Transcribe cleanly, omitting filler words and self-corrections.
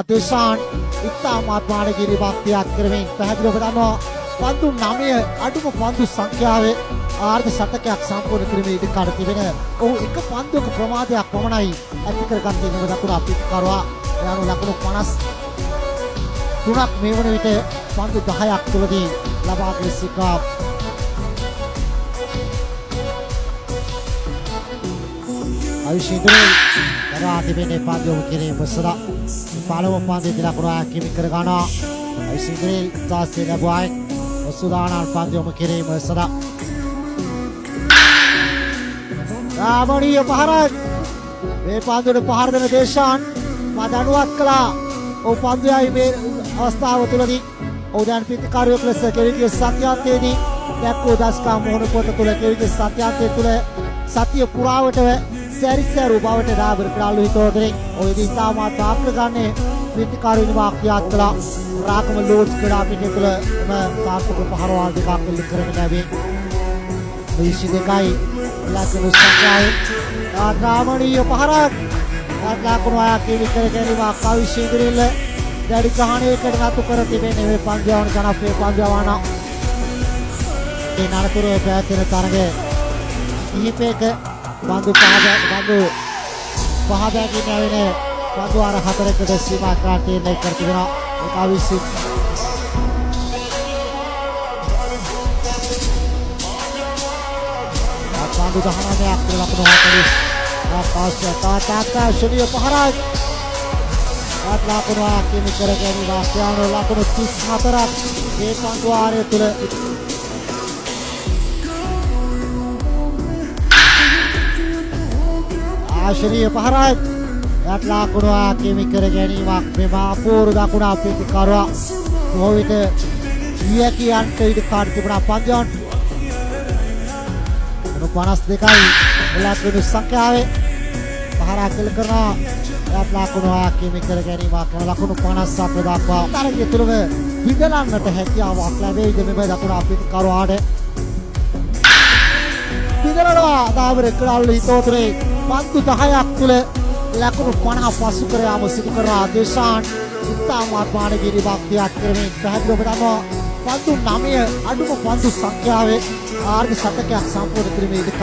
දේශාන් ඉතාමත් මානගිරි භක්තියක් කරමින් පැහැදිලිව දන්නවා පන්දු 9 අඩුම පන්දු සංඛ්‍යාවේ ආර්ධ ශතකයක් සම්පූර්ණ කිරීමේ ඉඩකඩ තිබෙන ඔහු එක පන්දුවක ප්‍රමාදයක් පමණයි ඇති කරගත්තේ නේද දකුණු අප්‍රිකාරුවා යනු ලකුණු 53ක් මේ වන විට පන්දු 10ක් තුලදී ලබාගෙන සිටිනවා. අයිෂිදුරේ කරා තිබෙන්නේ පන්දුව කිරීම සඳහා පළමු පන්දුවේ ලකුණු කිමි කර ගන්නවා. අයිෂිදුරේ තාස්සේ ලැබුවායි සුදානල් පන්දුවම කිරීම සඳහා රාමණීය පහරක් මේ පන්දුවට පහර දෙන දේශාන් මා දනුවත් කළා. ඔව් පන්දුවයි මේ අවස්ථාව තුළදී ඔව් දැන් පිටිකාරයෙක් ලෙස කෙවිගේ සත්‍යාන්තයේදී දැක්වූ දස්කම් මොහොන පොත තුළ කෙවිගේ සත්‍යාන්තය තුළ සත්‍ය පුරාවට සැරිසැරු බවට දාබර කළු හිතෝදරේ ඔය දී තාමත් ආත්ම ගන්නේ පිටිකාරයෙක් වාක්‍යයක් කළා. රාකම ලෝඩ්ස් කළා පිටේ තුළ තාක්ෂක පහරවල් දෙකක් එල්ල කරගෙන නැවේ. විශ් දෙකයි ලකුණු සංඛ්‍යාවේ රාමණීය පහරක් ලකුණු ආකිලි කර ගැනීම කවිශීන්ද්‍රිල්ල දැඩි ගහණයකට නතු කර තිබෙන්නේ මේ පන්දුවන ජනප්‍රිය පන්දුවන ඒ නරතුරේ පැවැත්වෙන තරග කිහිපයක පන්දු පහදකින් යවෙන පන්දු අර 4කට සීමා කර තීරණය කර තිබෙනවා. කවිශී පන්දු 19ක් ලකුණු 40 තාතා ශුනිය පහරක් ලකුණු ආකිමි කර ගැනීම වාස්යාන ලකුණු 34ක් මේ පන්දු ආරය තුළ ආශරීය පහරක් ලකුණු ආකිමි කර ගැනීමක් මෙම අපූර්ව දකුණ අප්‍රිකාරුවා මොහොත ඊයකියන්ට ඉඩ කාඩ් තිබුණා පන්දුවන් 52යි ලකුණු සංඛ්‍යාවේ පහරක් එල්ල කරනවා. ලකුණු ආකිමි කර ගැනීමක් කරන ලකුණු 57 දක්වා තරගය තුළම විදලන්නට හැකියාවක් ලැබෙයිද මෙම දකුණු අප්‍රිකාරුවාට විදලනවා දාබර කළු හිතෝතරේ පන්දු 10ක් තුළ ලකුණු 50 පසු කර යාම සිදු කරන දේශාන් ඉතාමත් මානගිරි භක්තියක් කරමින් පැහැදිලිව දන්නවා පන්දු 9 අඩුම පන්දු සංඛ්‍යාවේ ආර්ධ ශතකයක් සම්පූර්ණ කිරීමේ ඉඩකඩ